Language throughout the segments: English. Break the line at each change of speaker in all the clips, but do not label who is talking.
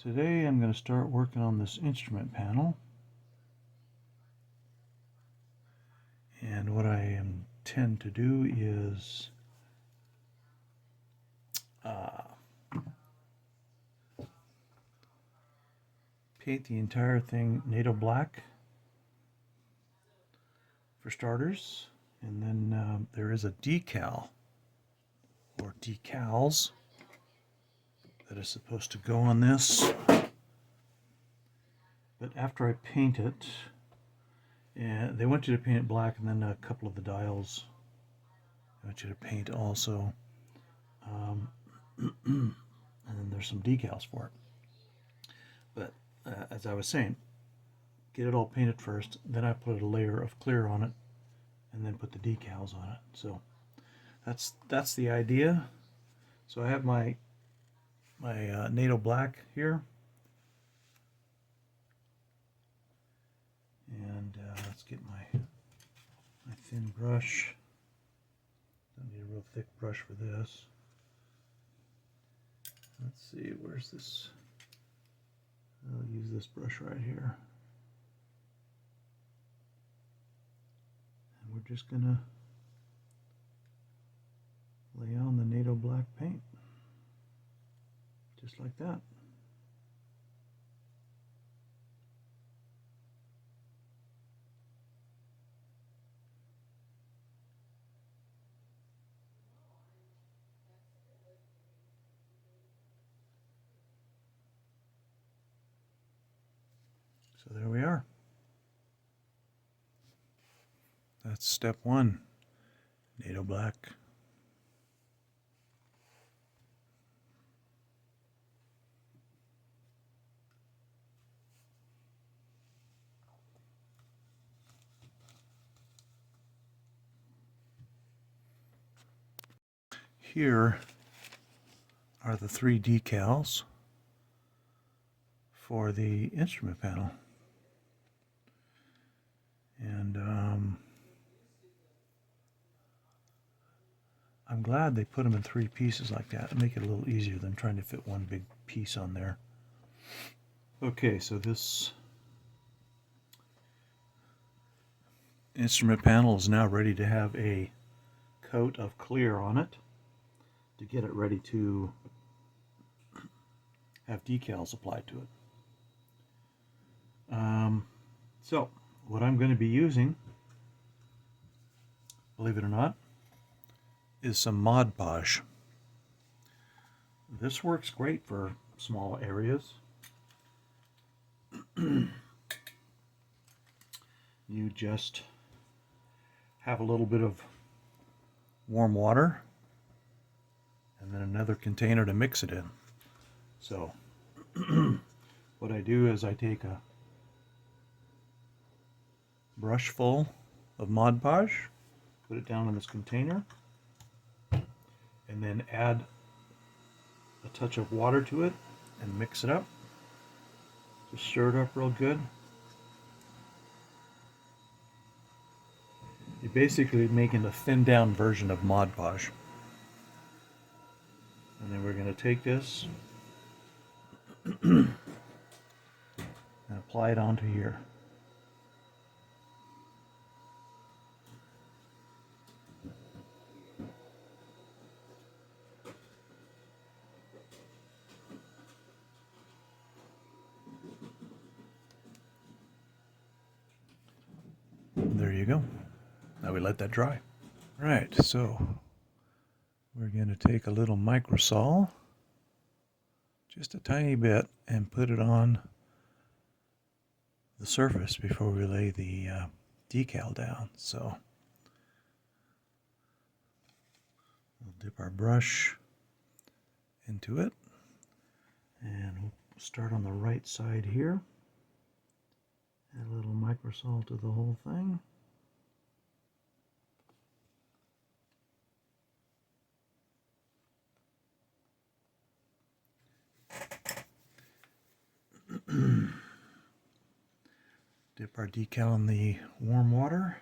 Today I'm going to start working on this instrument panel, and what I intend to do is paint the entire thing NATO black for starters, and then there is a decal or decals that is supposed to go on this. But after I paint it, and they want you to paint it black, and then a couple of the dials I want you to paint also. And then there's some decals for it. But as I was saying, get it all painted first, then I put a layer of clear on it, and then put the decals on it. So that's the idea. So I have my NATO black here, and let's get my thin brush. Don't need a real thick brush for this. Let's see, where's this? I'll use this brush right here. And we're just gonna lay on the NATO black paint. Just like that. So there we are. That's step one, NATO black. Here are the 3 decals for the instrument panel. And I'm glad they put them in 3 pieces like that to make it a little easier than trying to fit one big piece on there. Okay, so this instrument panel is now ready to have a coat of clear on it to get it ready to have decals applied to it. So what I'm going to be using, believe it or not, is some Mod Podge. This works great for small areas. You just have a little bit of warm water and then another container to mix it in. So what I do is I take a brush full of Mod Podge, put it down in this container, and then add a touch of water to it and mix it up. Just stir it up real good. You're basically making a thinned down version of Mod Podge. And then we're going to take this and apply it onto here. There you go. Now we let that dry. Right, so we're going to take a little microsol, just a tiny bit, and put it on the surface before we lay the decal down. So we'll dip our brush into it, and we'll start on the right side here. Add a little microsol to the whole thing. Dip our decal in the warm water.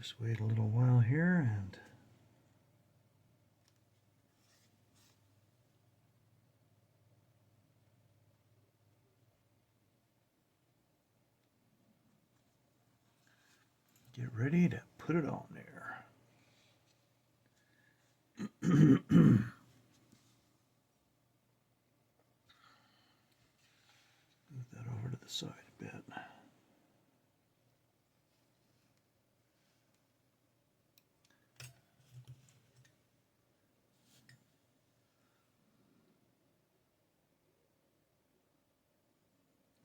Just wait a little while here and get ready to put it on there. Move that over to the side a bit.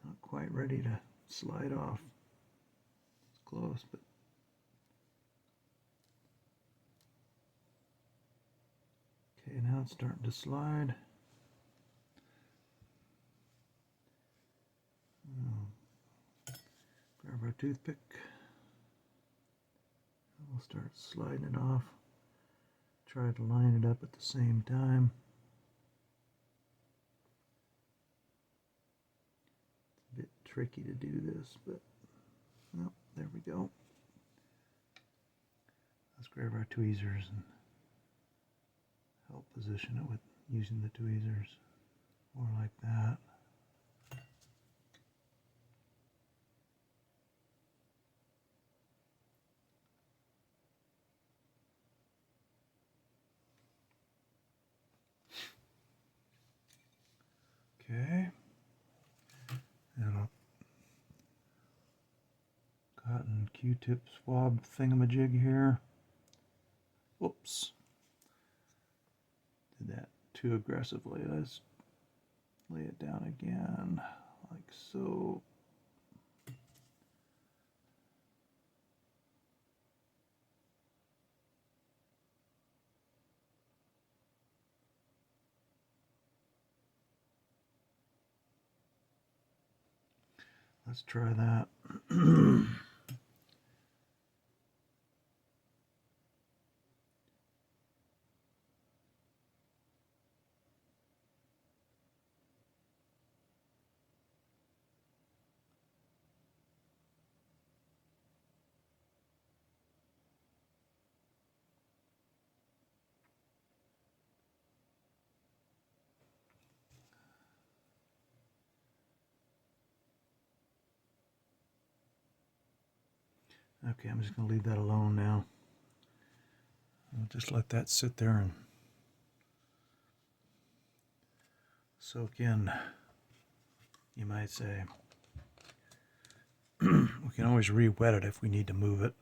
Not quite ready to slide off. It's close, but okay, now it's starting to slide. Grab our toothpick. We'll start sliding it off. Try to line it up at the same time. It's a bit tricky to do this, but well, there we go. Let's grab our tweezers and help position it with using the tweezers. More like that. Okay. And a cotton Q-tip swab thingamajig here. Whoops. Did that too aggressively. Let's lay it down again, like so. Let's try that. Okay, I'm just going to leave that alone now. I'll just let that sit there and soak in, you might say. We can always re-wet it if we need to move it.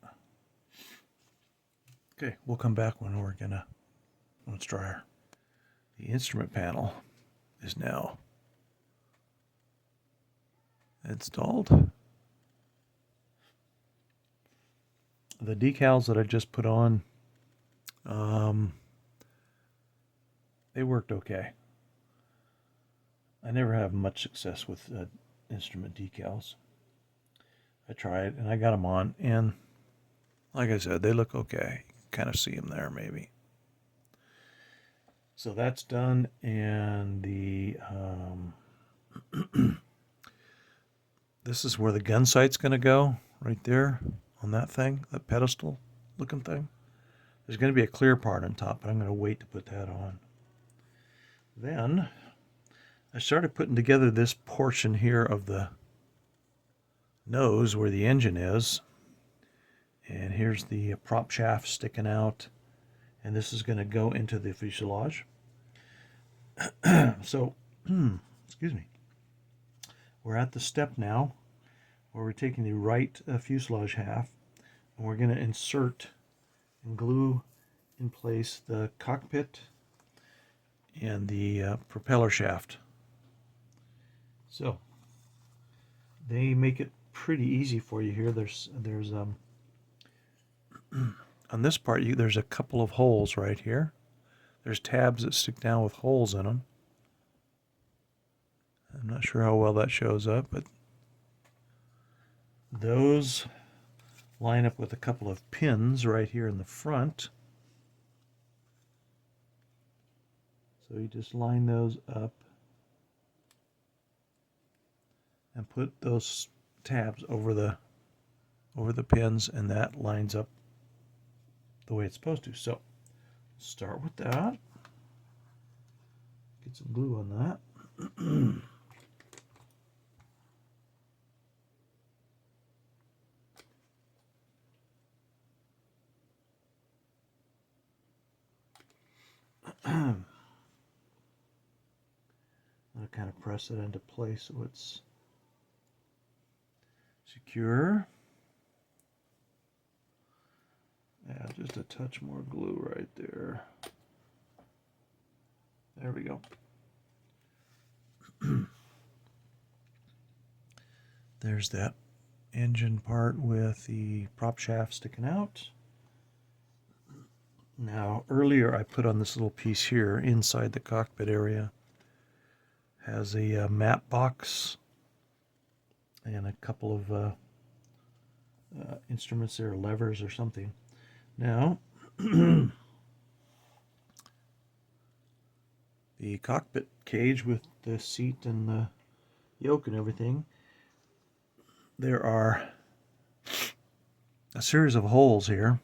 Okay, we'll come back when it's drier. The instrument panel is now installed. The decals that I just put on, they worked okay. I never have much success with instrument decals. I tried and I got them on, and like I said, they look okay. You can kind of see them there, maybe. So that's done, and the this is where the gun sight's going to go, right there on that thing, that pedestal looking thing. There's going to be a clear part on top, but I'm going to wait to put that on. Then I started putting together this portion here of the nose where the engine is, and here's the prop shaft sticking out, and this is going to go into the fuselage. So excuse me, we're at the step now where we're taking the right fuselage half, and we're going to insert and glue in place the cockpit and the propeller shaft. So they make it pretty easy for you here. There's on this part there's a couple of holes right here. There's tabs that stick down with holes in them. I'm not sure how well that shows up, but those line up with a couple of pins right here in the front. So you just line those up and put those tabs over the pins, and that lines up the way it's supposed to. So start with that. Get some glue on that. I'll kind of press it into place so it's secure. Yeah, just a touch more glue right there. There we go. There's that engine part with the prop shaft sticking out. Now, earlier I put on this little piece here inside the cockpit area. Has a map box and a couple of instruments there, levers or something. Now, the cockpit cage with the seat and the yoke and everything, there are a series of holes here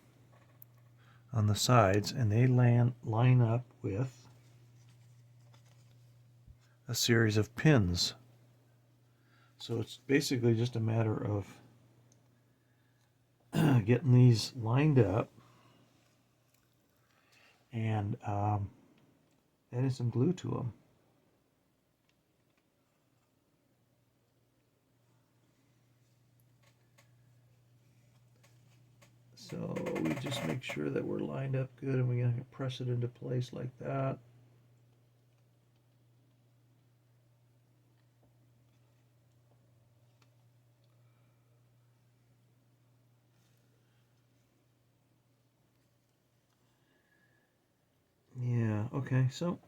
on the sides, and they line up with a series of pins. So it's basically just a matter of getting these lined up and adding some glue to them. So we just make sure that we're lined up good, and we're going to press it into place like that. Yeah, okay, so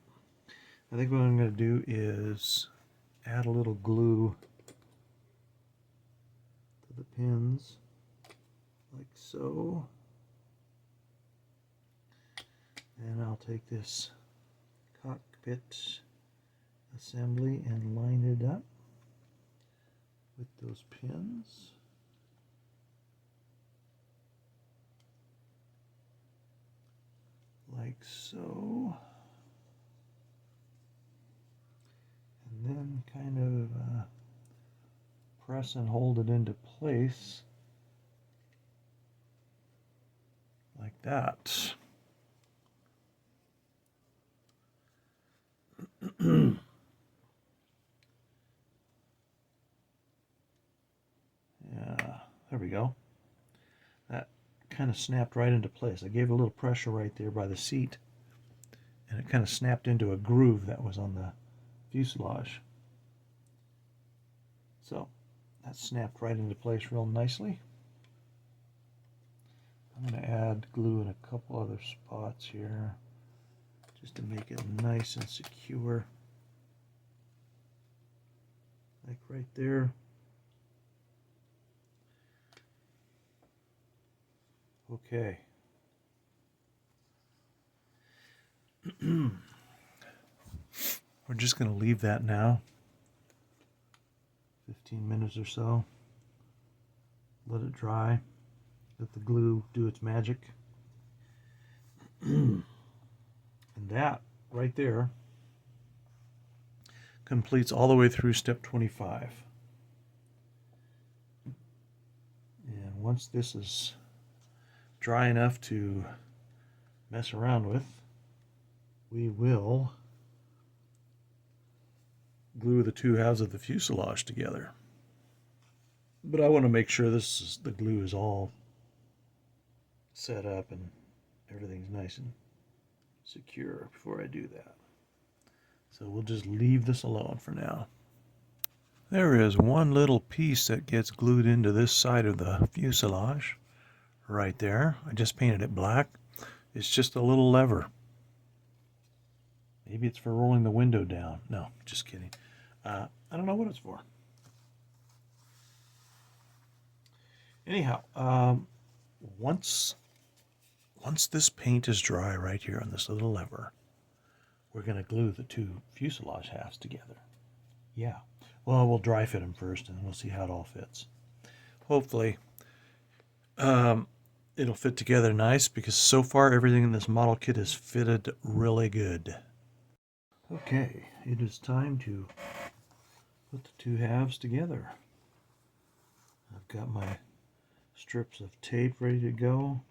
I think what I'm going to do is add a little glue to the pins, like so. And I'll take this cockpit assembly and line it up with those pins. Like so. And then kind of press and hold it into place like that. Yeah, there we go. That kind of snapped right into place. I gave it a little pressure right there by the seat, and it kind of snapped into a groove that was on the fuselage. So that snapped right into place real nicely. I'm going to add glue in a couple other spots here just to make it nice and secure. Like right there. Okay. We're just going to leave that now. 15 minutes or so. Let it dry. Let the glue do its magic. And that right there completes all the way through step 25. And once this is dry enough to mess around with, we will glue the two halves of the fuselage together. But I want to make sure the glue is all set up and everything's nice and secure before I do that. So we'll just leave this alone for now. There is one little piece that gets glued into this side of the fuselage right there. I just painted it black. It's just a little lever. Maybe it's for rolling the window down. No, just kidding. I don't know what it's for. Anyhow, once this paint is dry right here on this little lever, we're going to glue the two fuselage halves together. Yeah. Well, we'll dry fit them first, and we'll see how it all fits. Hopefully, it'll fit together nice, because so far everything in this model kit is fitted really good. Okay, it is time to put the two halves together. I've got my strips of tape ready to go,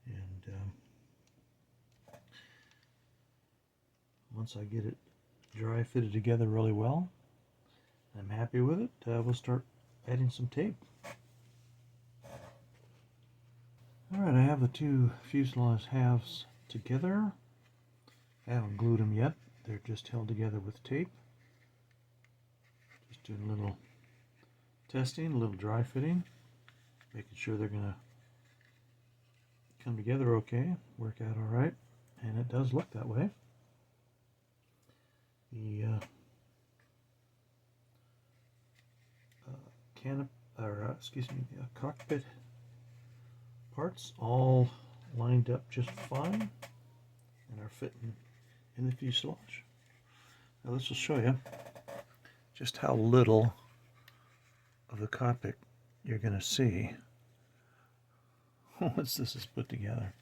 and once I get it dry fitted together really well, I'm happy with it, we'll start adding some tape. Alright, I have the two fuselage halves together. I haven't glued them yet, they're just held together with tape. Just doing a little testing, a little dry fitting, making sure they're going to come together okay, work out alright, and it does look that way. The cockpit parts all lined up just fine and are fitting in the fuselage. Now this will show you just how little of the cockpit you're going to see once this is put together.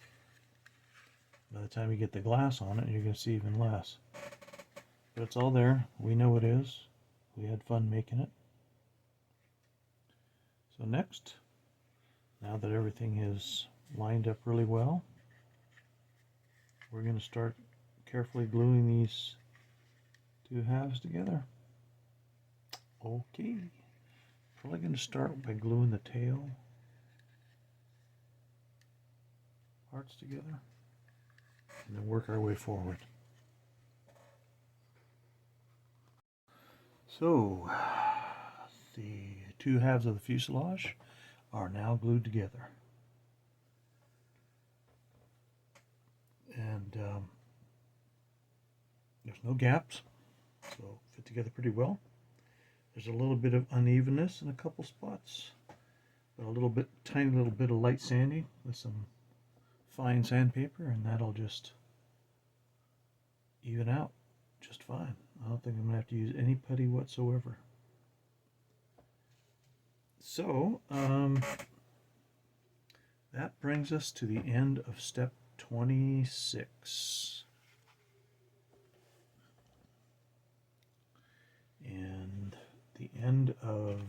By the time you get the glass on it, you're going to see even less. But it's all there. We know it is. We had fun making it. So next, now that everything is lined up really well, we're going to start carefully gluing these two halves together. Okay, probably going to start by gluing the tail parts together and then work our way forward. So, the two halves of the fuselage are now glued together. And there's no gaps, so fit together pretty well. There's a little bit of unevenness in a couple spots, but a little bit, tiny little bit of light sanding with some fine sandpaper, and that'll just even out just fine. I don't think I'm going to have to use any putty whatsoever. So, that brings us to the end of step 26. And the end of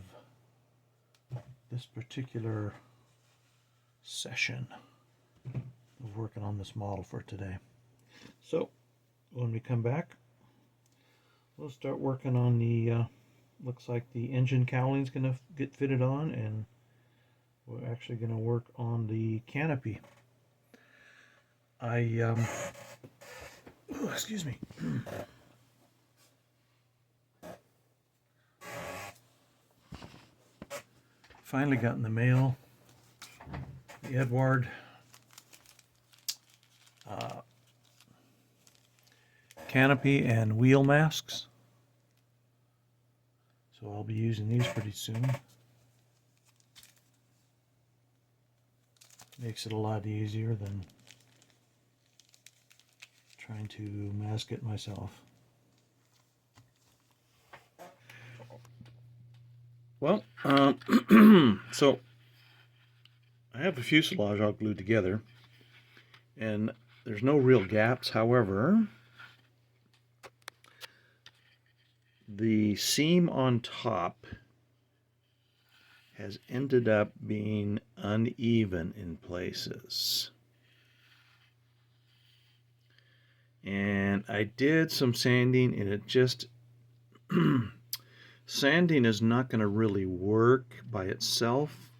this particular session of working on this model for today. So, when we come back, we'll start working on the, looks like the engine cowling is going to get fitted on, and we're actually going to work on the canopy. Excuse me. Finally got in the mail the Edward canopy and wheel masks. So I'll be using these pretty soon. Makes it a lot easier than trying to mask it myself. Well, so I have the fuselage all glued together, and there's no real gaps. However, the seam on top has ended up being uneven in places. And I did some sanding, and it just sanding is not going to really work by itself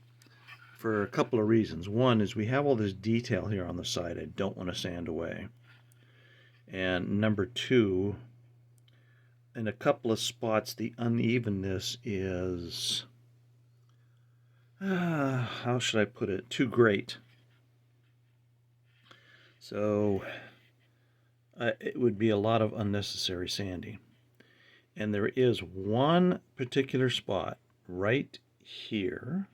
for a couple of reasons. One is we have all this detail here on the side I don't want to sand away. And number two, in a couple of spots the unevenness is, how should I put it, too great. So it would be a lot of unnecessary sanding. And there is one particular spot right here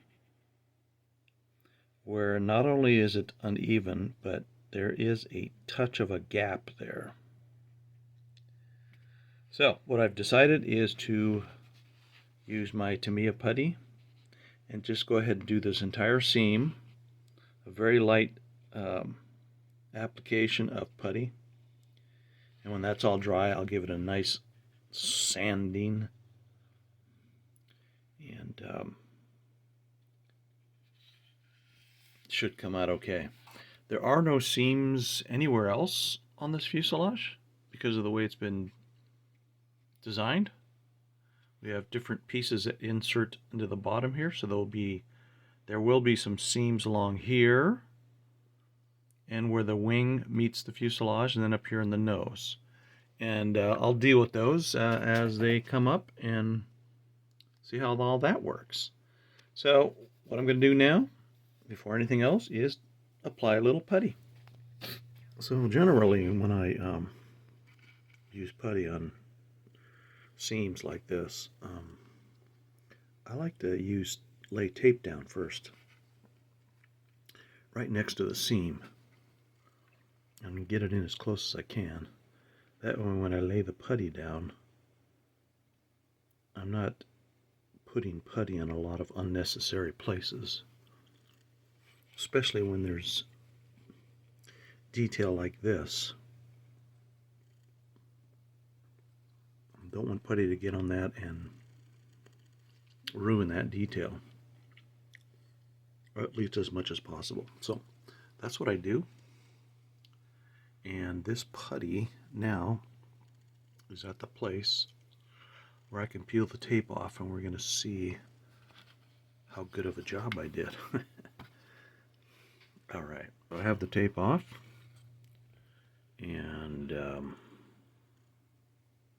where not only is it uneven, but there is a touch of a gap there. So what I've decided is to use my Tamiya putty and just go ahead and do this entire seam a very light application of putty. And when that's all dry, I'll give it a nice sanding. And should come out okay. There are no seams anywhere else on this fuselage because of the way it's been designed. We have different pieces that insert into the bottom here, so there will be some seams along here and where the wing meets the fuselage, and then up here in the nose. And I'll deal with those as they come up and see how all that works. So what I'm going to do now, before anything else, is apply a little putty. So generally when I use putty on seams like this, I like to lay tape down first, right next to the seam, and get it in as close as I can. That way when I lay the putty down, I'm not putting putty in a lot of unnecessary places, especially when there's detail like this. I don't want putty to get on that and ruin that detail, or at least as much as possible. So that's what I do. And this putty now is at the place where I can peel the tape off, and we're going to see how good of a job I did. Alright, I have the tape off, and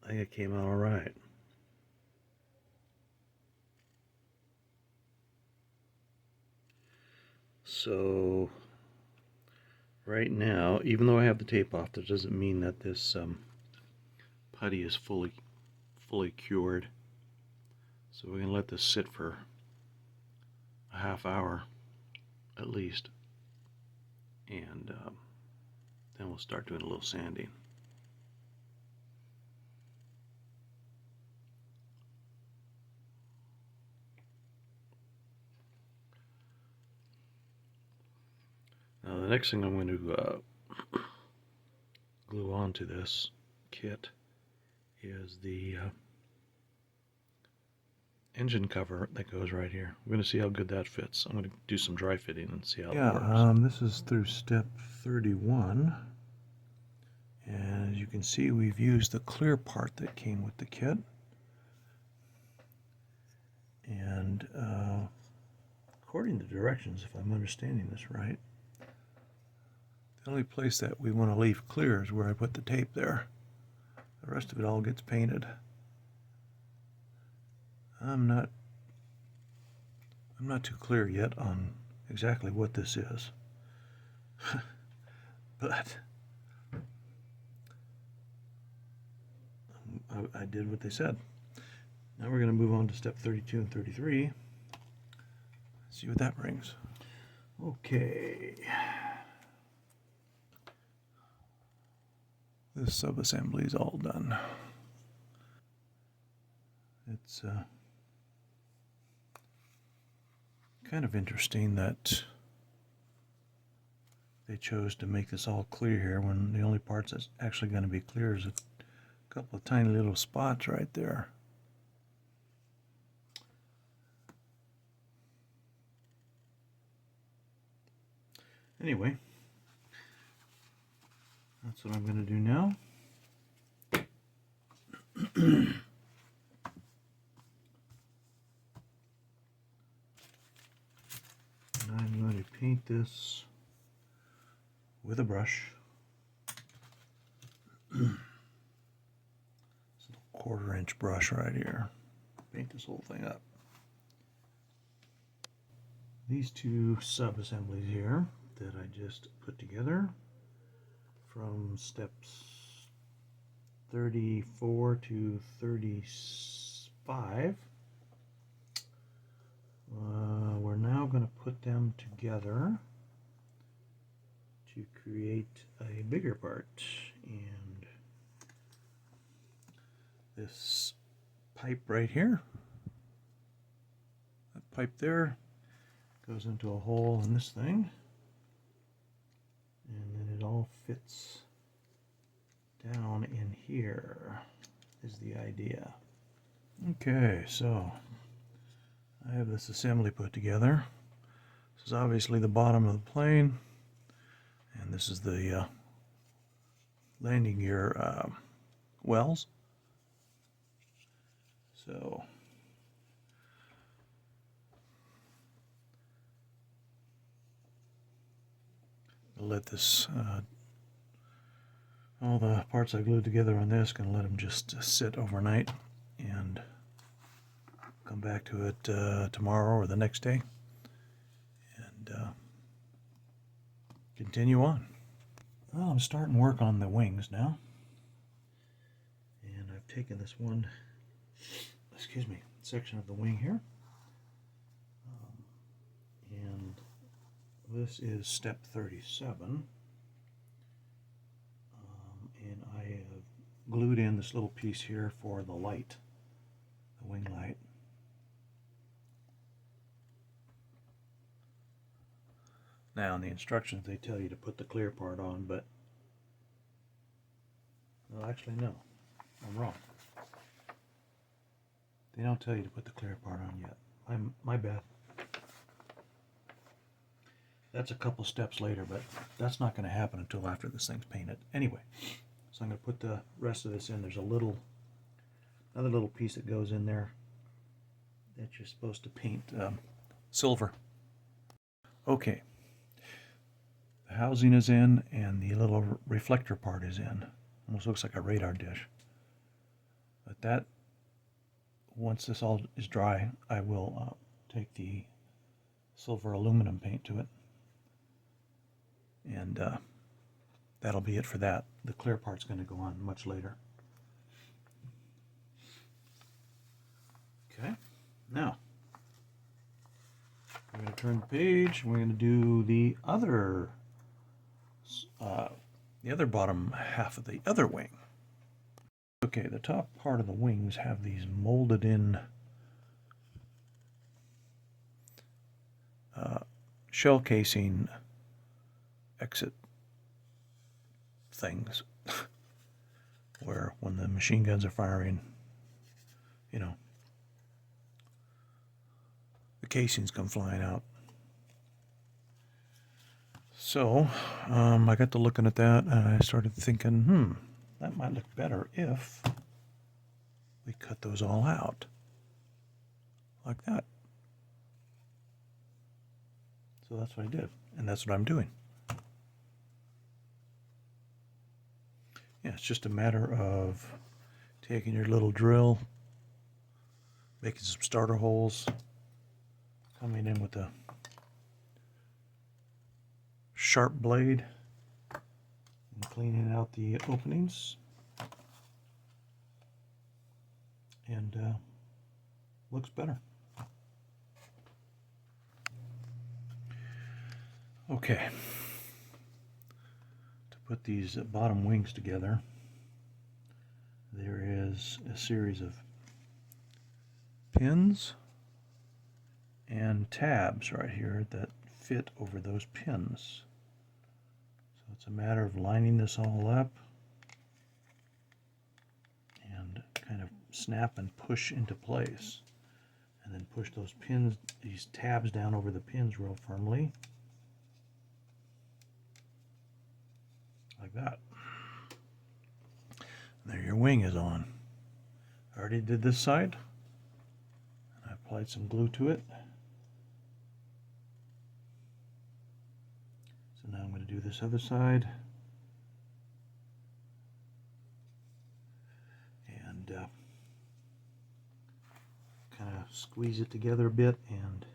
I think it came out alright. So right now, even though I have the tape off, that doesn't mean that this putty is fully cured. So we're going to let this sit for a half hour at least, and then we'll start doing a little sanding. Now the next thing I'm going to glue onto this kit is the engine cover that goes right here. We're going to see how good that fits. I'm going to do some dry fitting and see how it works. This is through step 31, and as you can see, we've used the clear part that came with the kit, and according to directions, if I'm understanding this right, the only place that we want to leave clear is where I put the tape there. The rest of it all gets painted. I'm not too clear yet on exactly what this is. But I did what they said. Now we're going to move on to step 32 and 33. See what that brings. Okay. This sub-assembly is all done. It's kind of interesting that they chose to make this all clear here when the only parts that's actually going to be clear is a couple of tiny little spots right there. Anyway, that's what I'm going to do now. And I'm going to paint this with a brush. This little 1/4-inch brush right here. Paint this whole thing up. These two sub-assemblies here that I just put together from steps 34 to 35, we're now going to put them together to create a bigger part. And this pipe right here, that pipe there, goes into a hole in this thing, all fits down in here is the idea. Okay, so I have this assembly put together. This is obviously the bottom of the plane, and this is the landing gear wells. So I'll let this, all the parts I glued together on this, gonna let them just sit overnight and come back to it tomorrow or the next day and continue on. Well, I'm starting work on the wings now, and I've taken this one, section of the wing here, and this is step 37, and I have glued in this little piece here for the light, the wing light. Now in the instructions they tell you to put the clear part on, but well, actually no, I'm wrong. They don't tell you to put the clear part on yet. My bad. That's a couple steps later, but that's not going to happen until after this thing's painted. Anyway, so I'm going to put the rest of this in. There's another little piece that goes in there that you're supposed to paint silver. Okay, the housing is in, and the little reflector part is in. Almost looks like a radar dish. But that, once this all is dry, I will take the silver aluminum paint to it, and that'll be it for that. The clear part's going to go on much later. Okay, now we're going to turn the page. We're going to do the other bottom half of the other wing. Okay, the top part of the wings have these molded in shell casing exit things where when the machine guns are firing, you know, the casings come flying out. So I got to looking at that, and I started thinking, that might look better if we cut those all out like that. So that's what I did, and that's what I'm doing. Yeah, it's just a matter of taking your little drill, making some starter holes, coming in with a sharp blade, and cleaning out the openings, and looks better. Okay, to put these bottom wings together, there is a series of pins and tabs right here that fit over those pins. So it's a matter of lining this all up and kind of snap and push into place, and then push those pins, these tabs, down over the pins real firmly, like that. And there your wing is on. I already did this side, and I applied some glue to it. So now I'm going to do this other side, and kind of squeeze it together a bit, and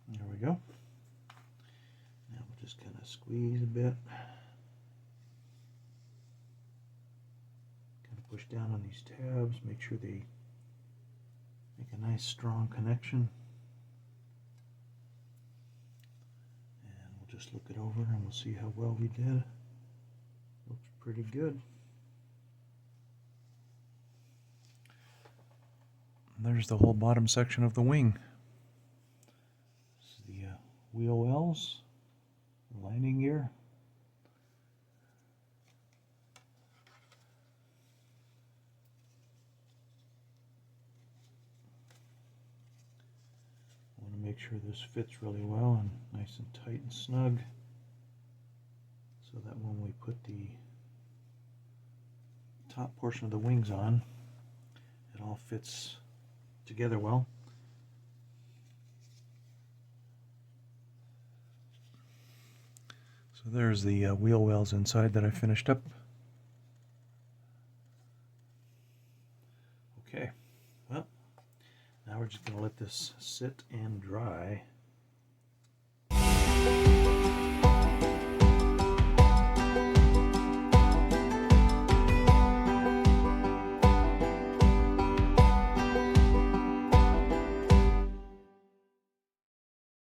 there we go. Now we'll just kind of squeeze a bit. Kind of push down on these tabs, make sure they make a nice strong connection. just look it over and we'll see how well we did. Looks pretty good. There's the whole bottom section of the wing. This is the wheel wells, the landing gear. I want to make sure this fits really well and nice and tight and snug, so that when we put the top portion of the wings on, it all fits together well. So there's the wheel wells inside that I finished up. Okay, well, now we're just going to let this sit and dry.